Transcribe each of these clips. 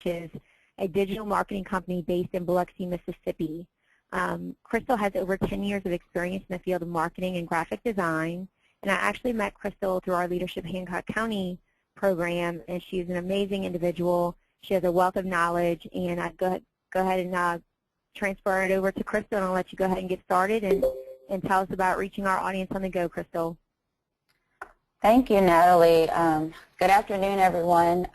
which is a digital marketing company based in Biloxi, Mississippi. Crystal has over 10 years of experience in the field of marketing and graphic design, and I actually met Crystal through our Leadership Hancock County program, and she's an amazing individual. She has a wealth of knowledge, and I'd go ahead and transfer it over to Crystal, and I'll let you go ahead and get started and tell us about reaching our audience on the go, Crystal. Thank you, Natalie. Good afternoon, everyone.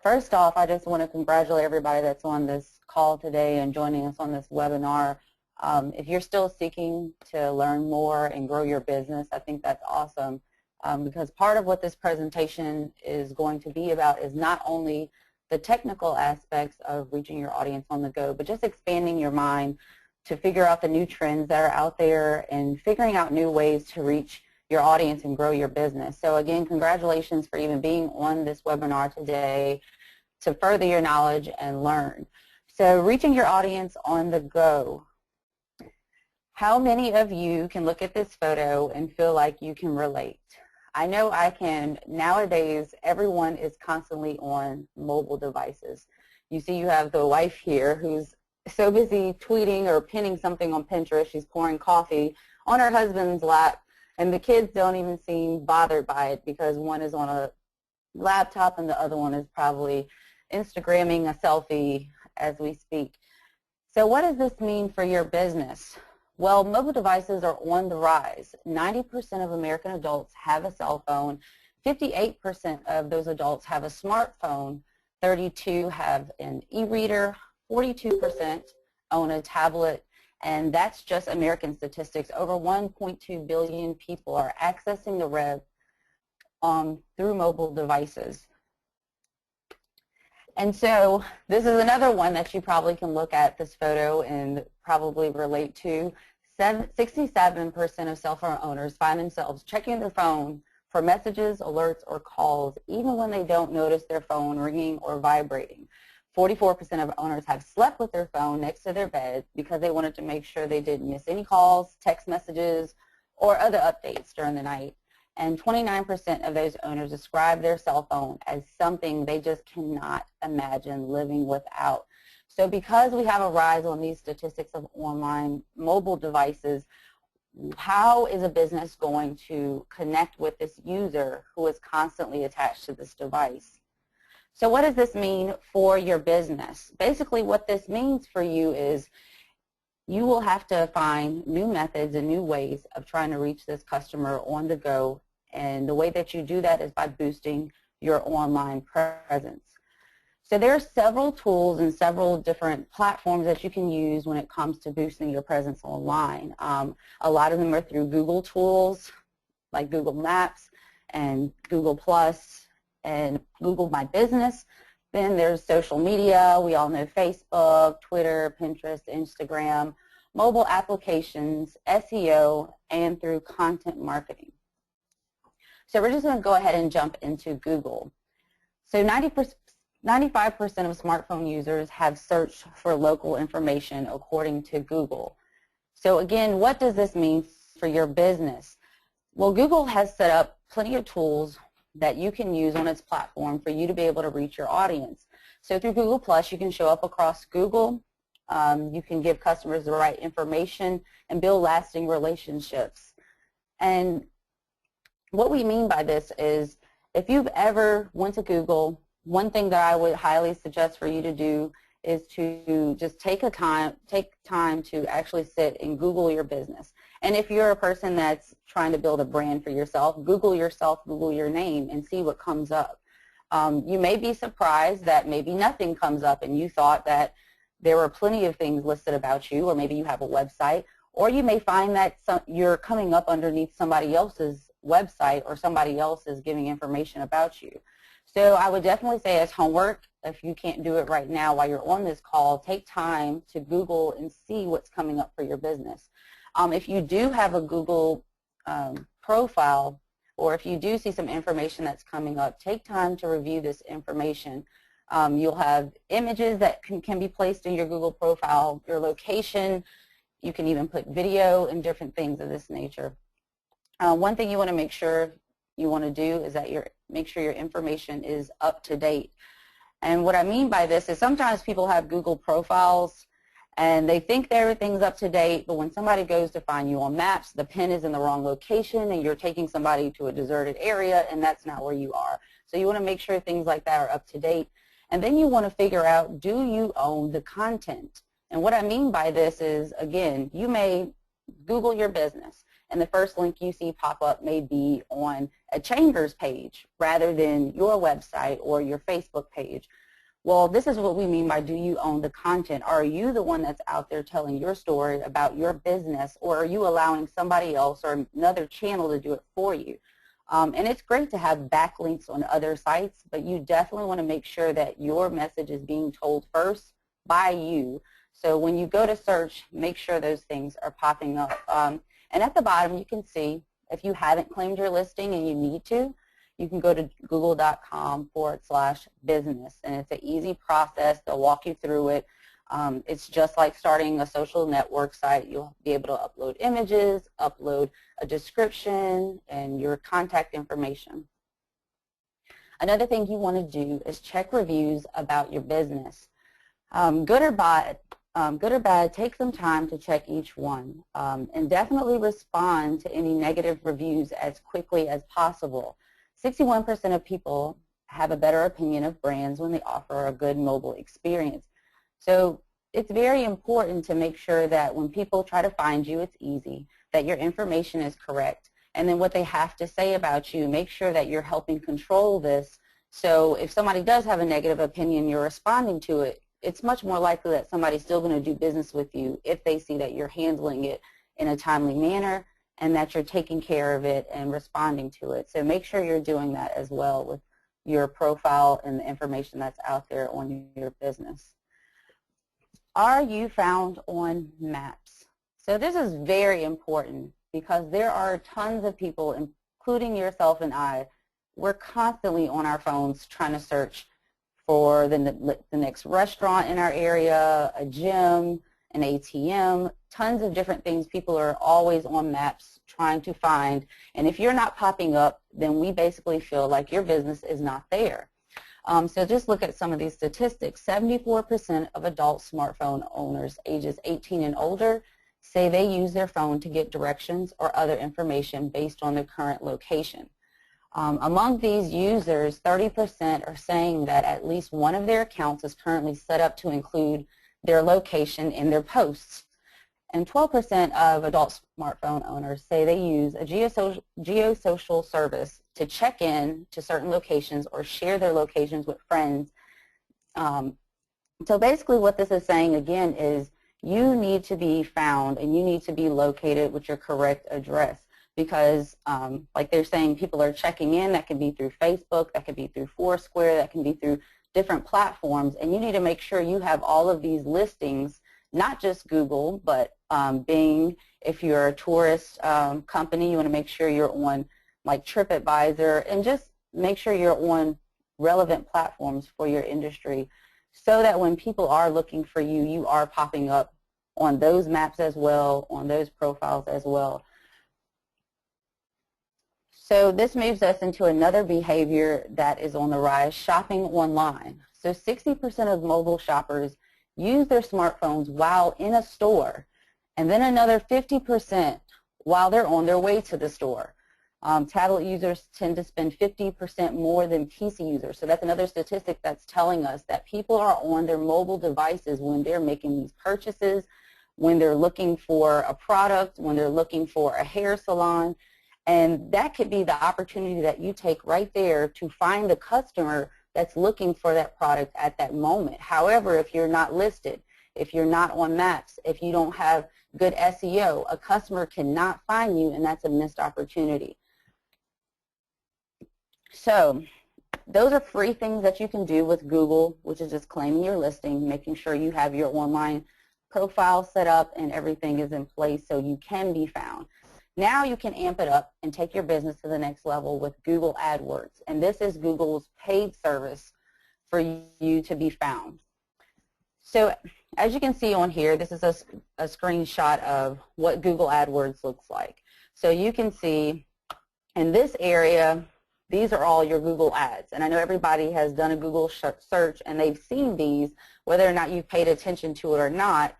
First off, I just want to congratulate everybody that's on this call today and joining us on this webinar. If you're still seeking to learn more and grow your business, I think that's awesome, because part of what this presentation is going to be about is not only the technical aspects of reaching your audience on the go, but just expanding your mind to figure out the new trends that are out there and figuring out new ways to reach your audience and grow your business. So again, congratulations for even being on this webinar today to further your knowledge and learn. So reaching your audience on the go. How many of you can look at this photo and feel like you can relate? I know I can. Nowadays, everyone is constantly on mobile devices. You see you have the wife here who's so busy tweeting or pinning something on Pinterest, she's pouring coffee on her husband's lap, and the kids don't even seem bothered by it because one is on a laptop and the other one is probably Instagramming a selfie as we speak. So what does this mean for your business? Well, mobile devices are on the rise. 90% of American adults have a cell phone. 58% of those adults have a smartphone. 32% have an e-reader. 42% own a tablet. And that's just American statistics. Over 1.2 billion people are accessing the web through mobile devices. And so this is another one that you probably can look at this photo and probably relate to. 67% of cell phone owners find themselves checking their phone for messages, alerts, or calls, even when they don't notice their phone ringing or vibrating. 44% of owners have slept with their phone next to their bed because they wanted to make sure they didn't miss any calls, text messages, or other updates during the night. And 29% of those owners describe their cell phone as something they just cannot imagine living without. So because we have a rise on these statistics of online mobile devices, how is a business going to connect with this user who is constantly attached to this device? So what does this mean for your business? Basically what this means for you is you will have to find new methods and new ways of trying to reach this customer on the go, and the way that you do that is by boosting your online presence. So there are several tools and several different platforms that you can use when it comes to boosting your presence online. A lot of them are through Google tools like Google Maps and Google Plus and Google My Business. Then there's social media. We all know Facebook, Twitter, Pinterest, Instagram, mobile applications, SEO, and through content marketing. So we're just going to go ahead and jump into Google. So 95% of smartphone users have searched for local information according to Google. So again, what does this mean for your business? Well, Google has set up plenty of tools that you can use on its platform for you to be able to reach your audience. So through Google Plus, you can show up across Google. You can give customers the right information and build lasting relationships. And what we mean by this is if you've ever went to Google, one thing that I would highly suggest for you to do is to just take time to actually sit and Google your business. And if you're a person that's trying to build a brand for yourself, Google your name, and see what comes up. You may be surprised that maybe nothing comes up and you thought that there were plenty of things listed about you, or maybe you have a website, or you may find that you're coming up underneath somebody else's website or somebody else is giving information about you. So I would definitely say as homework, if you can't do it right now while you're on this call, take time to Google and see what's coming up for your business. If you do have a Google profile, or if you do see some information that's coming up, take time to review this information. You'll have images that can be placed in your Google profile, your location. You can even put video and different things of this nature. One thing you want to make sure you want to do is that make sure your information is up to date. And what I mean by this is sometimes people have Google profiles and they think that everything's up to date, but when somebody goes to find you on maps, the pin is in the wrong location and you're taking somebody to a deserted area and that's not where you are. So you want to make sure things like that are up to date. And then you want to figure out, do you own the content? And what I mean by this is, again, you may Google your business and the first link you see pop up may be on a chamber's page rather than your website or your Facebook page. Well, this is what we mean by, do you own the content? Are you the one that's out there telling your story about your business, or are you allowing somebody else or another channel to do it for you? And it's great to have backlinks on other sites, but you definitely want to make sure that your message is being told first by you. So when you go to search, make sure those things are popping up. And at the bottom, you can see if you haven't claimed your listing and you need to, you can go to google.com/business, and it's an easy process. They'll walk you through it. It's just like starting a social network site. You'll be able to upload images, upload a description, and your contact information. Another thing you want to do is check reviews about your business. Good or bad, take some time to check each one, and definitely respond to any negative reviews as quickly as possible. 61% of people have a better opinion of brands when they offer a good mobile experience. So it's very important to make sure that when people try to find you, it's easy, that your information is correct, and then what they have to say about you, make sure that you're helping control this. So if somebody does have a negative opinion, you're responding to it, it's much more likely that somebody's still going to do business with you if they see that you're handling it in a timely manner and that you're taking care of it and responding to it. So make sure you're doing that as well with your profile and the information that's out there on your business. Are you found on maps? So this is very important because there are tons of people, including yourself and I, we're constantly on our phones trying to search for the next restaurant in our area, a gym, an ATM, tons of different things people are always on maps trying to find. And if you're not popping up, then we basically feel like your business is not there. So just look at some of these statistics. 74% of adult smartphone owners ages 18 and older say they use their phone to get directions or other information based on their current location. Among these users, 30% are saying that at least one of their accounts is currently set up to include their location in their posts. And 12% of adult smartphone owners say they use a geosocial service to check in to certain locations or share their locations with friends. So basically what this is saying again is you need to be found and you need to be located with your correct address, because like they're saying, people are checking in. That can be through Facebook, that could be through Foursquare, that can be through different platforms, and you need to make sure you have all of these listings, not just Google, but Bing. If you're a tourist company, you want to make sure you're on like TripAdvisor, and just make sure you're on relevant platforms for your industry so that when people are looking for you, you are popping up on those maps as well, on those profiles as well. So this moves us into another behavior that is on the rise, shopping online. So 60% of mobile shoppers use their smartphones while in a store, and then another 50% while they're on their way to the store. Tablet users tend to spend 50% more than PC users. So that's another statistic that's telling us that people are on their mobile devices when they're making these purchases, when they're looking for a product, when they're looking for a hair salon. And that could be the opportunity that you take right there to find the customer that's looking for that product at that moment. However, if you're not listed, if you're not on maps, if you don't have good SEO, a customer cannot find you, and that's a missed opportunity. So those are free things that you can do with Google, which is just claiming your listing, making sure you have your online profile set up and everything is in place so you can be found. Now you can amp it up and take your business to the next level with Google Adwords. And this is Google's paid service for you to be found. So as you can see on here, this is a screenshot of what Google Adwords looks like. So you can see in this area, these are all your Google ads. And I know everybody has done a Google search and they've seen these, whether or not you've paid attention to it or not.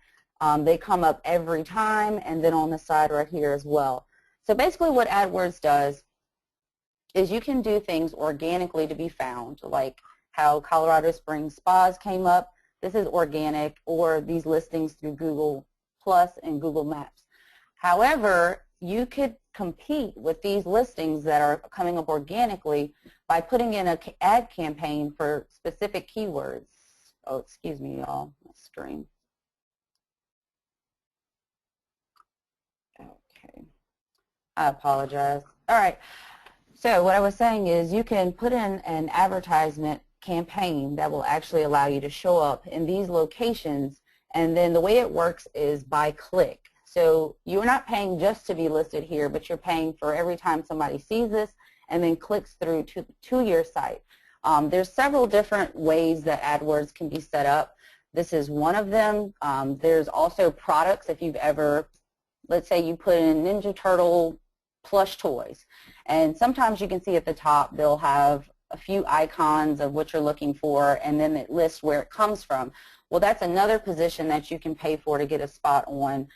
They come up every time, and then on the side right here as well. So basically what AdWords does is you can do things organically to be found, like how Colorado Springs Spas came up. This is organic, or these listings through Google Plus and Google Maps. However, you could compete with these listings that are coming up organically by putting in an ad campaign for specific keywords. Oh, excuse me, y'all, my screen. Okay, I apologize. All right, so what I was saying is you can put in an advertisement campaign that will actually allow you to show up in these locations, and then the way it works is by click. So you're not paying just to be listed here, but you're paying for every time somebody sees this and then clicks through to your site. There's several different ways that AdWords can be set up. This is one of them. There's also products. If you've ever, let's say you put in Ninja Turtle plush toys, and sometimes you can see at the top they'll have a few icons of what you're looking for, and then it lists where it comes from. Well, that's another position that you can pay for to get a spot on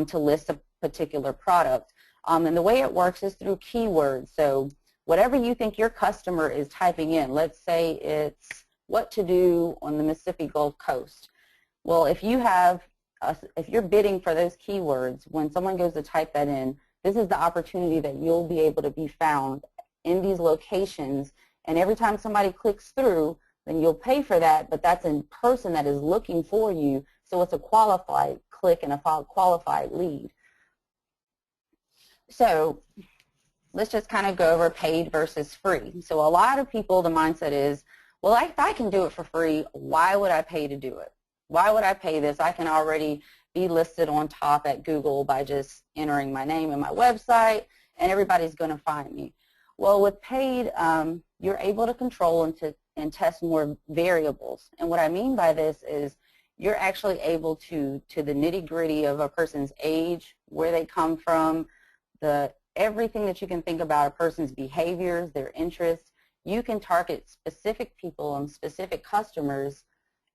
to list a particular product. And the way it works is through keywords. So whatever you think your customer is typing in, let's say it's what to do on the Mississippi Gulf Coast. Well, if you're bidding for those keywords, when someone goes to type that in, this is the opportunity that you'll be able to be found in these locations. And every time somebody clicks through, then you'll pay for that, but that's a person that is looking for you, so it's a qualified click and a qualified lead. So let's just kind of go over paid versus free. So a lot of people, the mindset is, well, if I can do it for free, why would I pay to do it? Why would I pay this? I can already be listed on top at Google by just entering my name and my website, and everybody's going to find me. Well, with paid, you're able to control and test more variables. And what I mean by this is you're actually able to the nitty-gritty of a person's age, where they come from, everything that you can think about a person's behaviors, their interests. You can target specific people and specific customers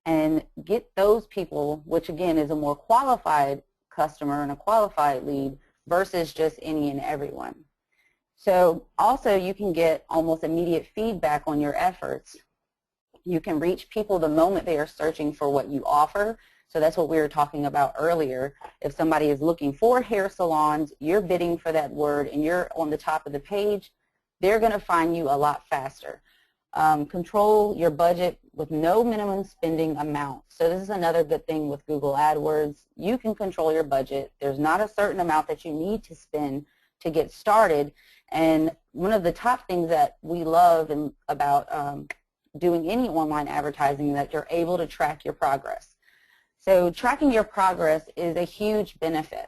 and get those people, which again is a more qualified customer and a qualified lead versus just any and everyone. So also you can get almost immediate feedback on your efforts. You can reach people the moment they are searching for what you offer. So that's what we were talking about earlier. If somebody is looking for hair salons, you're bidding for that word and you're on the top of the page, they're going to find you a lot faster. Control your budget with no minimum spending amount. So this is another good thing with Google AdWords. You can control your budget. There's not a certain amount that you need to spend to get started. And one of the top things that we love about doing any online advertising, that you're able to track your progress. So tracking your progress is a huge benefit.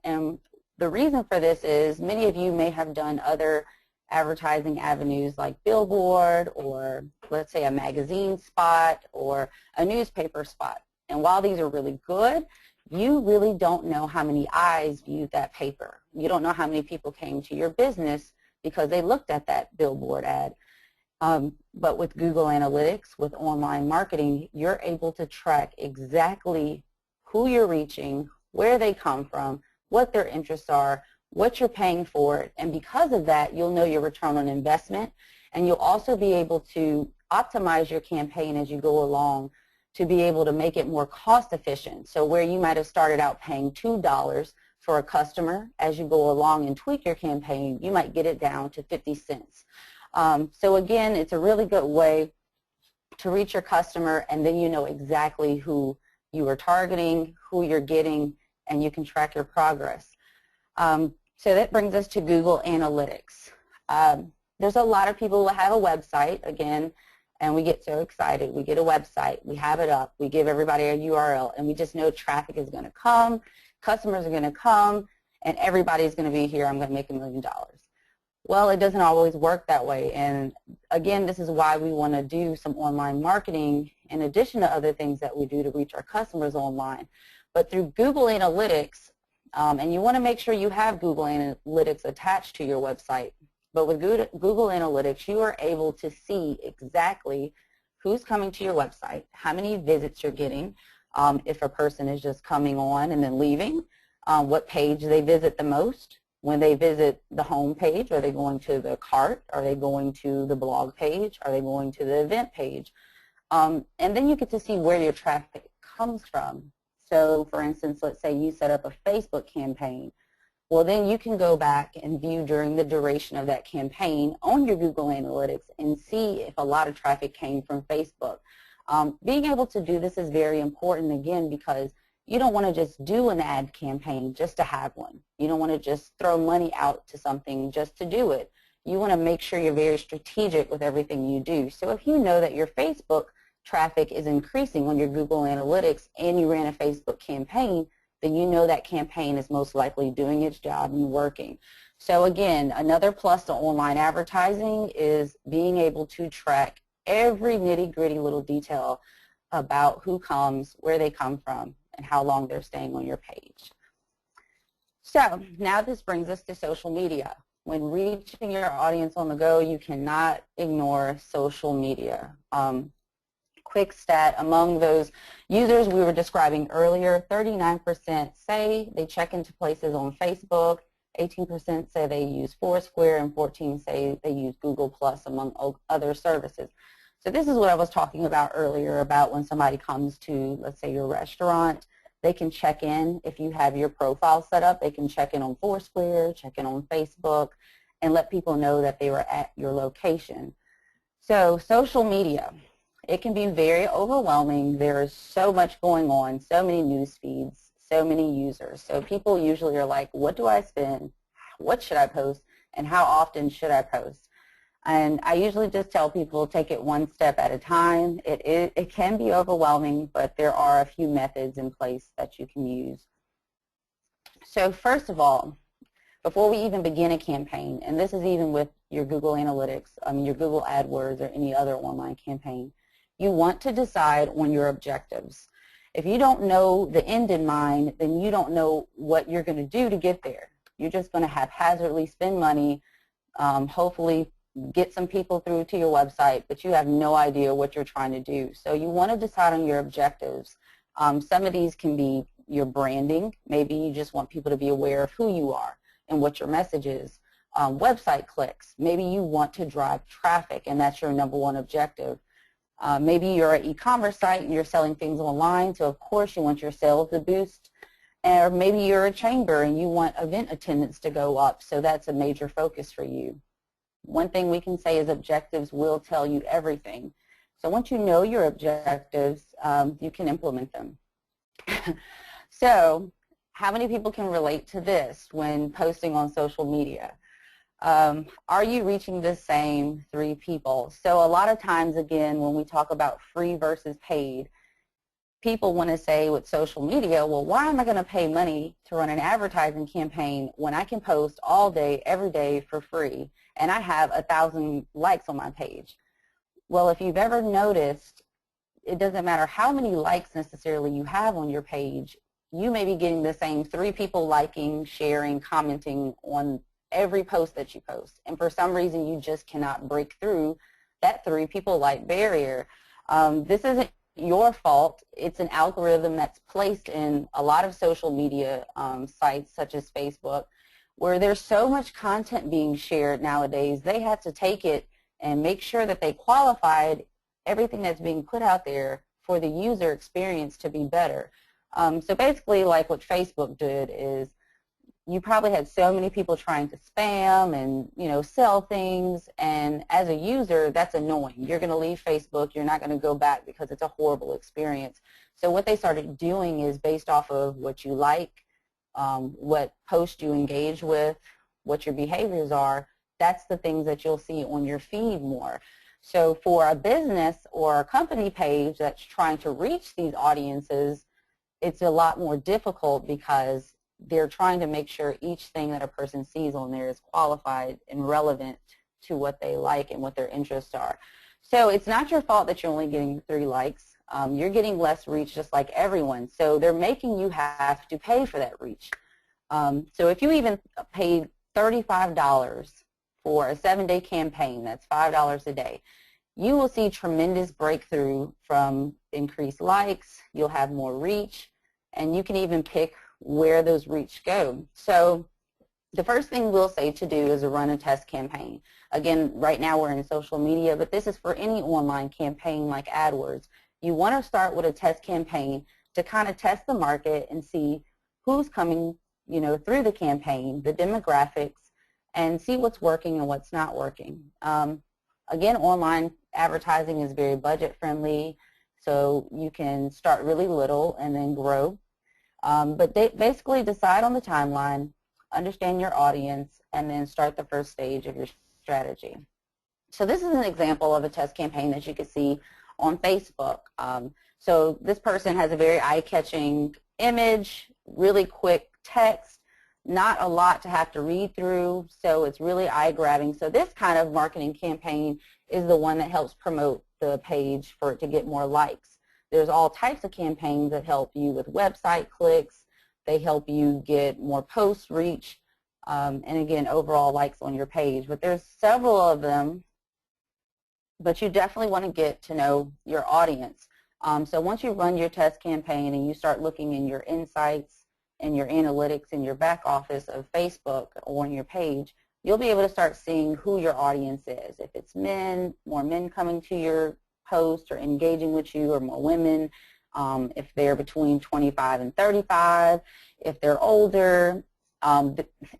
And the reason for this is many of you may have done other advertising avenues like billboard, or let's say a magazine spot or a newspaper spot. And while these are really good, you really don't know how many eyes viewed that paper. You don't know how many people came to your business because they looked at that billboard ad. But with Google Analytics, with online marketing, you're able to track exactly who you're reaching, where they come from, what their interests are, what you're paying for, and because of that, you'll know your return on investment, and you'll also be able to optimize your campaign as you go along to be able to make it more cost efficient. So where you might have started out paying $2 for a customer, as you go along and tweak your campaign, you might get it down to 50 cents. So again, it's a really good way to reach your customer, and then you know exactly who you are targeting, who you're getting, and you can track your progress. So that brings us to Google Analytics. There's a lot of people who have a website, again, and we get so excited. We get a website, we have it up, we give everybody a URL, and we just know traffic is going to come, customers are going to come, and everybody's going to be here, I'm going to make $1 million. Well, it doesn't always work that way, and again, this is why we want to do some online marketing in addition to other things that we do to reach our customers online. But through Google Analytics, and you want to make sure you have Google Analytics attached to your website, But with Google Analytics, you are able to see exactly who's coming to your website, how many visits you're getting, if a person is just coming on and then leaving, what page they visit the most. When they visit the home page, are they going to the cart? Are they going to the blog page? Are they going to the event page? And then you get to see where your traffic comes from. So, for instance, let's say you set up a Facebook campaign. Well, then you can go back and view during the duration of that campaign on your Google Analytics and see if a lot of traffic came from Facebook. Being able to do this is very important, again, because you don't want to just do an ad campaign just to have one. You don't want to just throw money out to something just to do it. You want to make sure you're very strategic with everything you do. So if you know that your Facebook traffic is increasing on your Google Analytics and you ran a Facebook campaign, then you know that campaign is most likely doing its job and working. So again, another plus to online advertising is being able to track every nitty-gritty little detail about who comes, where they come from, and how long they're staying on your page. So now this brings us to social media. When reaching your audience on the go, you cannot ignore social media. Quick stat, among those users we were describing earlier, 39% say they check into places on Facebook, 18% say they use Foursquare, and 14% say they use Google Plus, among other services. So this is what I was talking about earlier about when somebody comes to, let's say, your restaurant, they can check in. If you have your profile set up, they can check in on Foursquare, check in on Facebook, and let people know that they were at your location. So social media, it can be very overwhelming. There's so much going on, so many news feeds, so many users. So people usually are like, what do I spend? What should I post? And how often should I post? And I usually just tell people, take it one step at a time. It can be overwhelming, but there are a few methods in place that you can use. So first of all, before we even begin a campaign, and this is even with your Google Analytics, your Google Adwords or any other online campaign, you want to decide on your objectives. If you don't know the end in mind, then you don't know what you're going to do to get there. You're just going to haphazardly spend money, hopefully get some people through to your website, but you have no idea what you're trying to do. So you want to decide on your objectives. Some of these can be your branding. Maybe you just want people to be aware of who you are and what your message is. Website clicks. Maybe you want to drive traffic, and that's your #1 objective. Maybe you're an e-commerce site and you're selling things online, so of course you want your sales to boost. Or maybe you're a chamber and you want event attendance to go up, so that's a major focus for you. One thing we can say is objectives will tell you everything. So once you know your objectives, you can implement them. So how many people can relate to this when posting on social media? Are you reaching the same 3 people? So a lot of times, again, when we talk about free versus paid, people want to say with social media, well, why am I going to pay money to run an advertising campaign when I can post all day, every day for free, and I have 1,000 likes on my page? Well, if you've ever noticed, it doesn't matter how many likes necessarily you have on your page, you may be getting the same 3 people liking, sharing, commenting on every post that you post. And for some reason, you just cannot break through that 3 people like barrier. This isn't your fault. It's an algorithm that's placed in a lot of social media sites such as Facebook, where there's so much content being shared nowadays. They have to take it and make sure that they qualified everything that's being put out there for the user experience to be better. So basically, like what Facebook did is, you probably had so many people trying to spam and sell things, and as a user, that's annoying. You're going to leave Facebook. You're not going to go back because it's a horrible experience. So what they started doing is, based off of what you like, what posts you engage with, what your behaviors are, that's the things that you'll see on your feed more. So for a business or a company page that's trying to reach these audiences, it's a lot more difficult because they're trying to make sure each thing that a person sees on there is qualified and relevant to what they like and what their interests are. So it's not your fault that you're only getting 3 likes. You're getting less reach just like everyone. So they're making you have to pay for that reach. So if you even paid $35 for a 7-day campaign, that's $5 a day, you will see tremendous breakthrough from increased likes, you'll have more reach, and you can even pick where those reach go. So the first thing we'll say to do is to run a test campaign. Again, right now we're in social media, but this is for any online campaign like AdWords. You want to start with a test campaign to kind of test the market and see who's coming, through the campaign, the demographics, and see what's working and what's not working. Again, online advertising is very budget friendly, so you can start really little and then grow. But they basically decide on the timeline, understand your audience, and then start the first stage of your strategy. So this is an example of a test campaign that you can see on Facebook. So this person has a very eye-catching image, really quick text, not a lot to have to read through, so it's really eye-grabbing. So this kind of marketing campaign is the one that helps promote the page for it to get more likes. There's all types of campaigns that help you with website clicks. They help you get more post reach, and again, overall likes on your page. But there's several of them, but you definitely want to get to know your audience. So once you run your test campaign and you start looking in your insights and your analytics in your back office of Facebook or on your page, you'll be able to start seeing who your audience is. If it's men, more men coming to your post or engaging with you, or more women, if they're between 25 and 35, if they're older.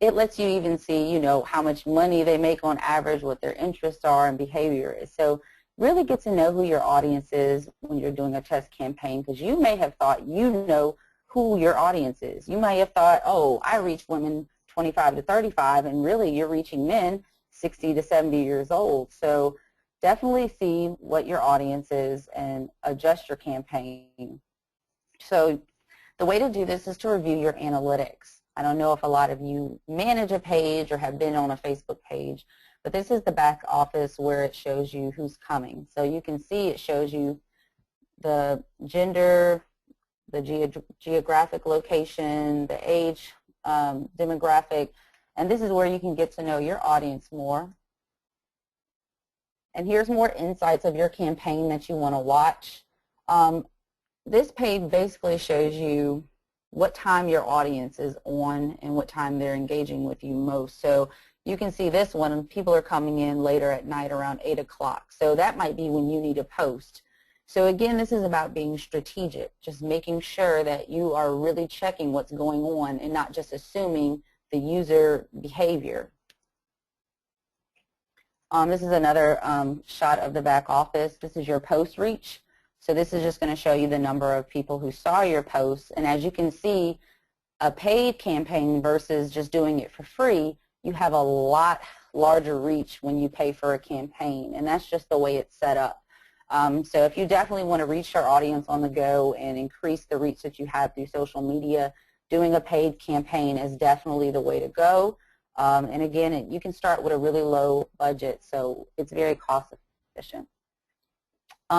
It lets you even see, how much money they make on average, what their interests are and behavior is. So really get to know who your audience is when you're doing a test campaign, because you may have thought you know who your audience is. You may have thought, oh, I reach women 25 to 35, and really you're reaching men 60 to 70 years old. So definitely see what your audience is and adjust your campaign. So the way to do this is to review your analytics. I don't know if a lot of you manage a page or have been on a Facebook page, but this is the back office where it shows you who's coming. So you can see it shows you the gender, the geographic location, the age, demographic, and this is where you can get to know your audience more. And here's more insights of your campaign that you want to watch. This page basically shows you what time your audience is on and what time they're engaging with you most. So you can see this one, and people are coming in later at night around 8 o'clock. So that might be when you need to post. So again, this is about being strategic, just making sure that you are really checking what's going on and not just assuming the user behavior. This is another shot of the back office. This is your post reach. So this is just going to show you the number of people who saw your posts. And as you can see, a paid campaign versus just doing it for free, you have a lot larger reach when you pay for a campaign. And that's just the way it's set up. So if you definitely want to reach your audience on the go and increase the reach that you have through social media, doing a paid campaign is definitely the way to go. And again, you can start with a really low budget, so it's very cost efficient.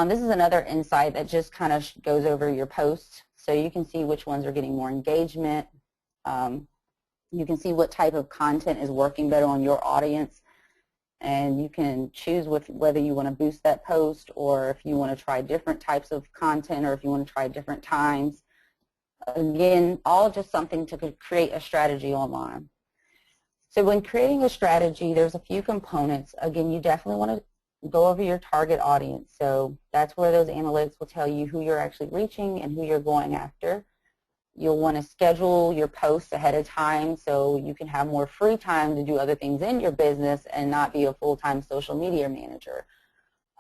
This is another insight that just kind of goes over your posts, so you can see which ones are getting more engagement. You can see what type of content is working better on your audience, and you can choose whether you want to boost that post or if you want to try different types of content or if you want to try different times. Again, all just something to create a strategy online. So when creating a strategy, there's a few components. Again, you definitely want to go over your target audience. So that's where those analytics will tell you who you're actually reaching and who you're going after. You'll want to schedule your posts ahead of time so you can have more free time to do other things in your business and not be a full-time social media manager.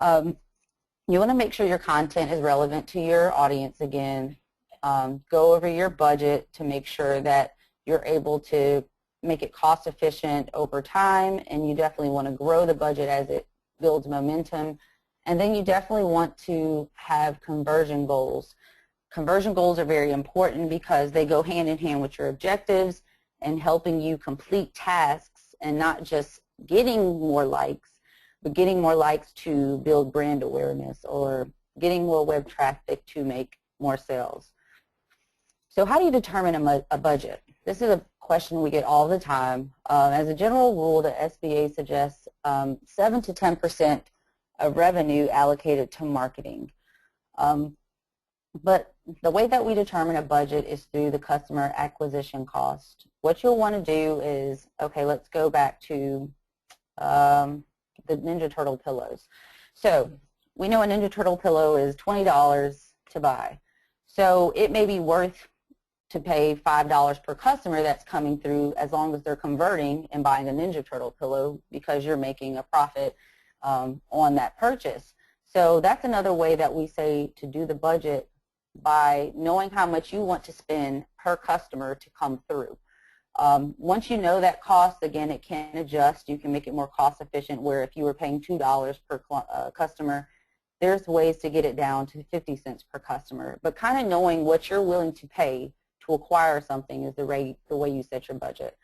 You want to make sure your content is relevant to your audience again. Go over your budget to make sure that you're able to make it cost efficient over time, and you definitely want to grow the budget as it builds momentum. And then you definitely want to have conversion goals. Conversion goals are very important because they go hand in hand with your objectives and helping you complete tasks and not just getting more likes, but getting more likes to build brand awareness or getting more web traffic to make more sales. So how do you determine a budget? This is a question we get all the time. As a general rule, the SBA suggests 7 to 10% of revenue allocated to marketing. But the way that we determine a budget is through the customer acquisition cost. What you'll want to do is, okay, let's go back to the Ninja Turtle pillows. So we know a Ninja Turtle pillow is $20 to buy. So it may be worth to pay $5 per customer that's coming through as long as they're converting and buying a Ninja Turtle pillow because you're making a profit on that purchase. So that's another way that we say to do the budget, by knowing how much you want to spend per customer to come through. Once you know that cost, again, it can adjust. You can make it more cost efficient, where if you were paying $2 per customer, there's ways to get it down to 50 cents per customer. But kind of knowing what you're willing to pay to acquire something is the way you set your budget.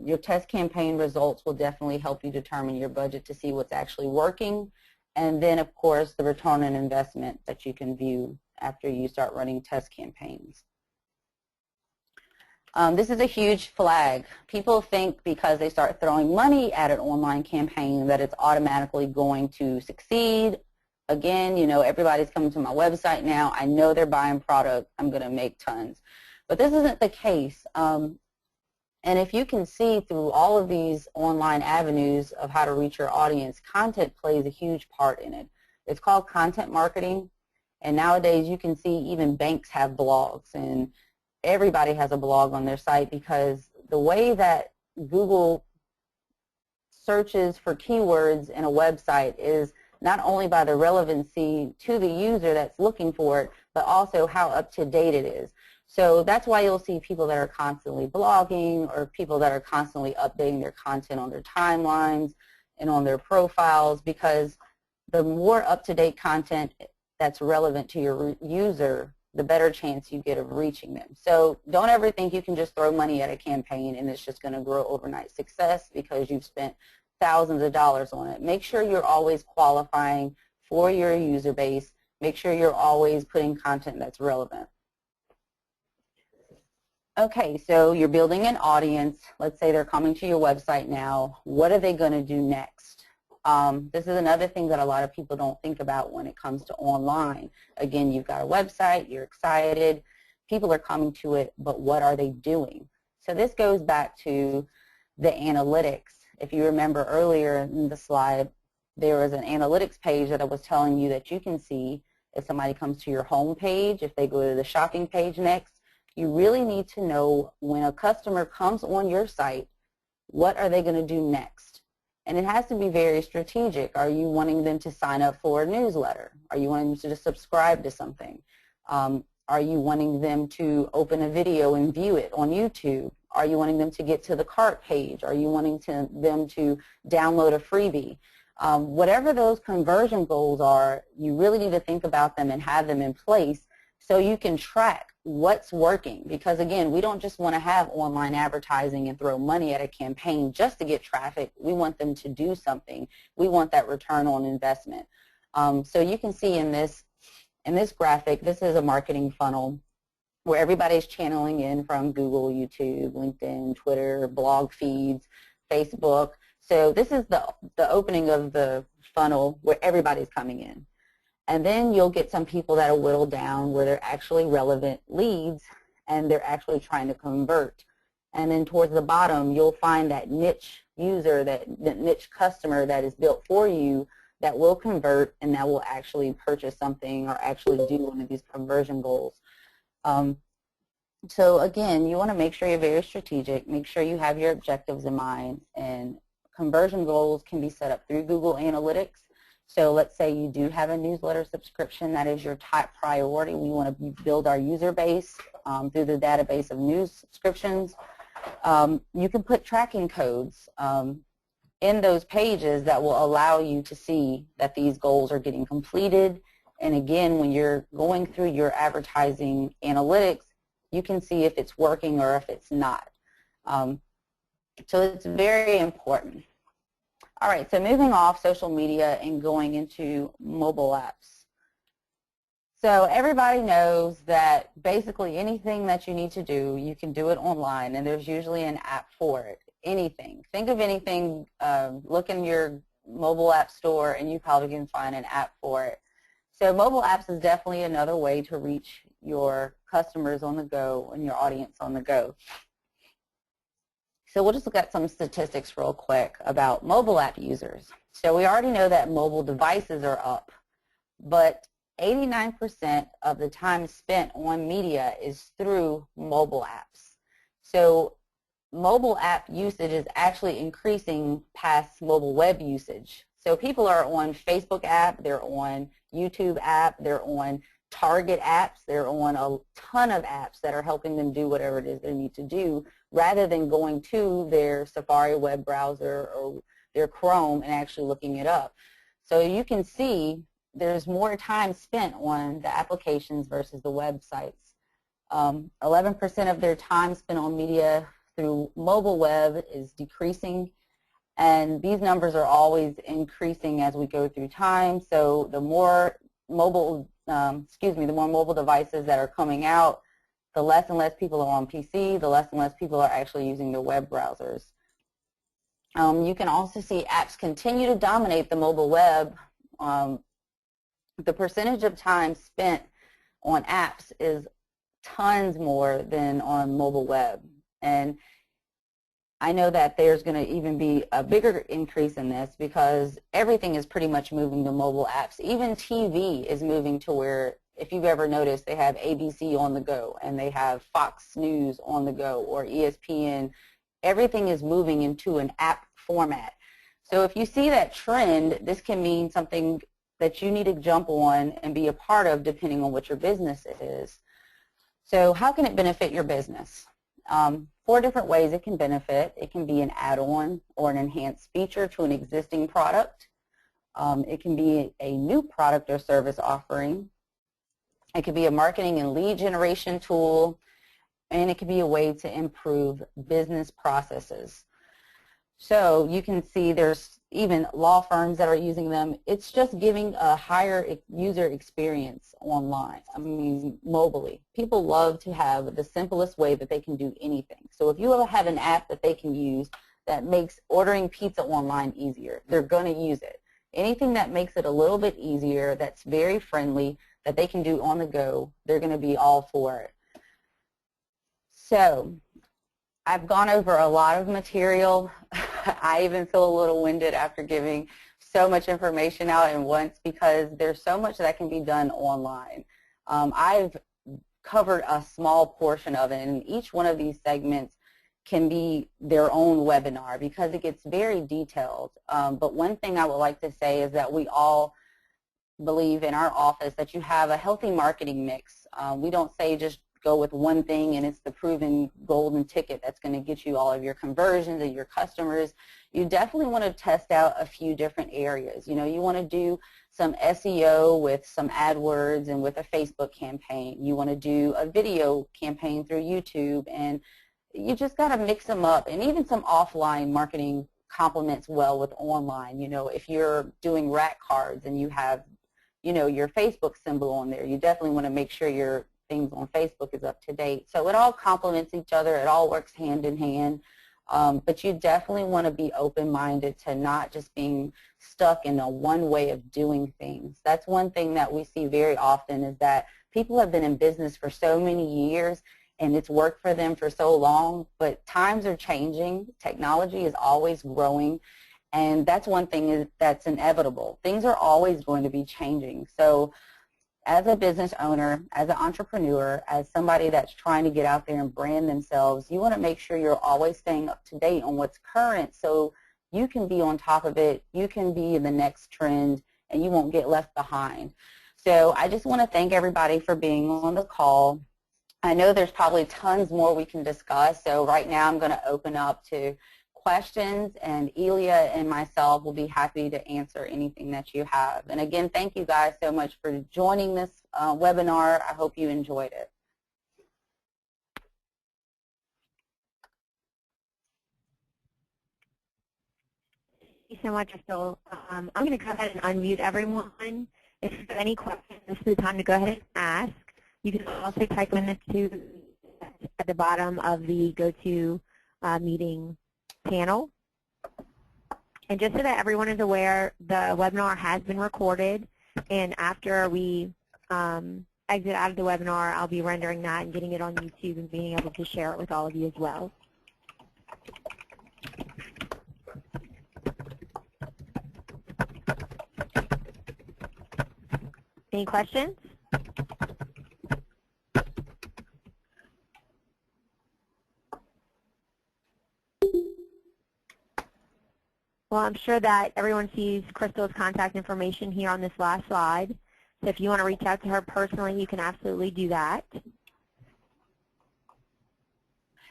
Your test campaign results will definitely help you determine your budget to see what's actually working. And then, of course, the return on investment that you can view after you start running test campaigns. This is a huge flag. People think because they start throwing money at an online campaign that it's automatically going to succeed. Again, you know, everybody's coming to my website now. I know they're buying product. I'm going to make tons. But this isn't the case. And if you can see through all of these online avenues of how to reach your audience, content plays a huge part in it. It's called content marketing. And nowadays you can see even banks have blogs, and everybody has a blog on their site, because the way that Google searches for keywords in a website is not only by the relevancy to the user that's looking for it, but also how up to date it is. So that's why you'll see people that are constantly blogging, or people that are constantly updating their content on their timelines and on their profiles, because the more up-to-date content that's relevant to your user, the better chance you get of reaching them. So don't ever think you can just throw money at a campaign and it's just going to grow overnight success because you've spent thousands of dollars on it. Make sure you're always qualifying for your user base. Make sure you're always putting content that's relevant. Okay, so you're building an audience. Let's say they're coming to your website now. What are they going to do next? This is another thing that a lot of people don't think about when it comes to online. Again, you've got a website, you're excited, people are coming to it, but what are they doing? So this goes back to the analytics. If you remember earlier in the slide, there was an analytics page that I was telling you that you can see if somebody comes to your home page, if they go to the shopping page next. You really need to know when a customer comes on your site, what are they going to do next? And it has to be very strategic. Are you wanting them to sign up for a newsletter? Are you wanting them to subscribe to something? Are you wanting them to open a video and view it on YouTube? Are you wanting them to get to the cart page? Are you wanting them to download a freebie? Whatever those conversion goals are, you really need to think about them and have them in place so you can track what's working. Because again, we don't just want to have online advertising and throw money at a campaign just to get traffic. We want them to do something. We want that return on investment. So you can see in this graphic, this is a marketing funnel where everybody's channeling in from Google, YouTube, LinkedIn, Twitter, blog feeds, Facebook. So this is the opening of the funnel where everybody's coming in. And then you'll get some people that will whittle down where they're actually relevant leads and they're actually trying to convert. And then towards the bottom, you'll find that niche user, that niche customer that is built for you that will convert and that will actually purchase something or actually do one of these conversion goals. So again, you want to make sure you're very strategic, make sure you have your objectives in mind, and conversion goals can be set up through Google Analytics. So let's say you do have a newsletter subscription that is your top priority. We want to build our user base through the database of news subscriptions. You can put tracking codes in those pages that will allow you to see that these goals are getting completed. And again, when you're going through your advertising analytics, you can see if it's working or if it's not. So it's very important. All right, so moving off social media and going into mobile apps. So everybody knows that basically anything that you need to do, you can do it online, and there's usually an app for it. Anything. Think of anything, look in your mobile app store, and you probably can find an app for it. So mobile apps is definitely another way to reach your customers on the go and your audience on the go. So we'll just look at some statistics real quick about mobile app users. So we already know that mobile devices are up, but 89% of the time spent on media is through mobile apps. So mobile app usage is actually increasing past mobile web usage. So people are on Facebook app, they're on YouTube app, they're on Target apps, they're on a ton of apps that are helping them do whatever it is they need to do, rather than going to their Safari web browser or their Chrome and actually looking it up. So you can see there's more time spent on the applications versus the websites. 11% of their time spent on media through mobile web is decreasing, and these numbers are always increasing as we go through time. So the more mobile, the more mobile devices that are coming out, the less and less people are on PC, the less and less people are actually using their web browsers. You can also see apps continue to dominate the mobile web. The percentage of time spent on apps is tons more than on mobile web. And I know that there's going to even be a bigger increase in this because everything is pretty much moving to mobile apps. Even TV is moving to where, if you've ever noticed, they have ABC on the go and they have Fox News on the go or ESPN. Everything is moving into an app format. So if you see that trend, this can mean something that you need to jump on and be a part of depending on what your business is. So how can it benefit your business? 4 different ways it can benefit. It can be an add-on or an enhanced feature to an existing product. It can be a new product or service offering. It could be a marketing and lead generation tool, and it could be a way to improve business processes. So you can see there's even law firms that are using them. It's just giving a higher user experience online, mobily. People love to have the simplest way that they can do anything. So if you have an app that they can use that makes ordering pizza online easier, they're going to use it. Anything that makes it a little bit easier, that's very friendly, that they can do on the go, they're going to be all for it. So I've gone over a lot of material. I even feel a little winded after giving so much information out at once because there's so much that can be done online. I've covered a small portion of it, and each one of these segments can be their own webinar because it gets very detailed. But one thing I would like to say is that we all believe in our office that you have a healthy marketing mix. We don't say just go with one thing and it's the proven golden ticket that's going to get you all of your conversions and your customers. You definitely want to test out a few different areas. You know, you want to do some SEO with some AdWords and with a Facebook campaign. You want to do a video campaign through YouTube, and you just got to mix them up. And even some offline marketing complements well with online. You know, if you're doing rack cards and you have, you know, your Facebook symbol on there, you definitely want to make sure your things on Facebook is up to date. So it all complements each other. It all works hand in hand. But you definitely want to be open-minded to not just being stuck in a one way of doing things. That's one thing that we see very often is that people have been in business for so many years and it's worked for them for so long, but times are changing. Technology is always growing, and that's one thing that's inevitable. Things are always going to be changing. So as a business owner, as an entrepreneur, as somebody that's trying to get out there and brand themselves, you want to make sure you're always staying up to date on what's current so you can be on top of it, you can be in the next trend, and you won't get left behind. So I just want to thank everybody for being on the call. I know there's probably tons more we can discuss, so right now I'm going to open up to questions, and Elia and myself will be happy to answer anything that you have. And again, thank you guys so much for joining this webinar. I hope you enjoyed it. Thank you so much, Crystal. I'm going to go ahead and unmute everyone. If you have any questions, this is the time to go ahead and ask. You can also type them into at the bottom of the GoTo meeting panel. And just so that everyone is aware, the webinar has been recorded, and after we exit out of the webinar, I'll be rendering that and getting it on YouTube and being able to share it with all of you as well. Any questions? Well, I'm sure that everyone sees Crystal's contact information here on this last slide. So if you want to reach out to her personally, you can absolutely do that.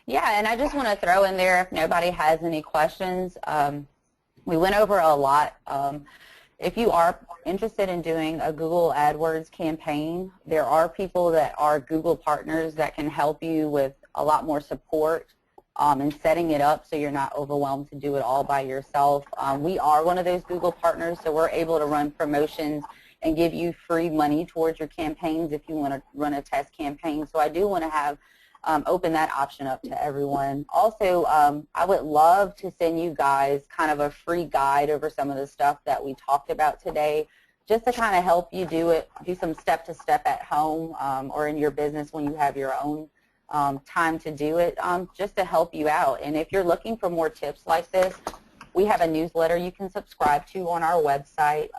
Yeah, and I just want to throw in there, if nobody has any questions, we went over a lot. If you are interested in doing a Google AdWords campaign, there are people that are Google partners that can help you with a lot more support in setting it up so you're not overwhelmed to do it all by yourself. We are one of those Google partners, so we're able to run promotions and give you free money towards your campaigns if you want to run a test campaign. So I do want to have open that option up to everyone. Also, I would love to send you guys kind of a free guide over some of the stuff that we talked about today, just to kind of help you do some step-to-step at home or in your business when you have your own time to do it, just to help you out. And if you're looking for more tips like this, we have a newsletter you can subscribe to on our website,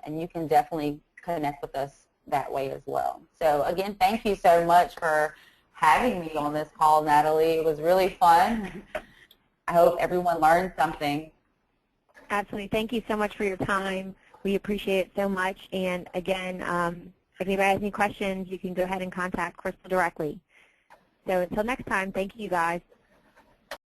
and you can definitely connect with us that way as well. So again, thank you so much for having me on this call, Natalie. It was really fun. I hope everyone learned something. Absolutely. Thank you so much for your time. We appreciate it so much. And again, if anybody has any questions, you can go ahead and contact Crystal directly. So until next time, thank you guys.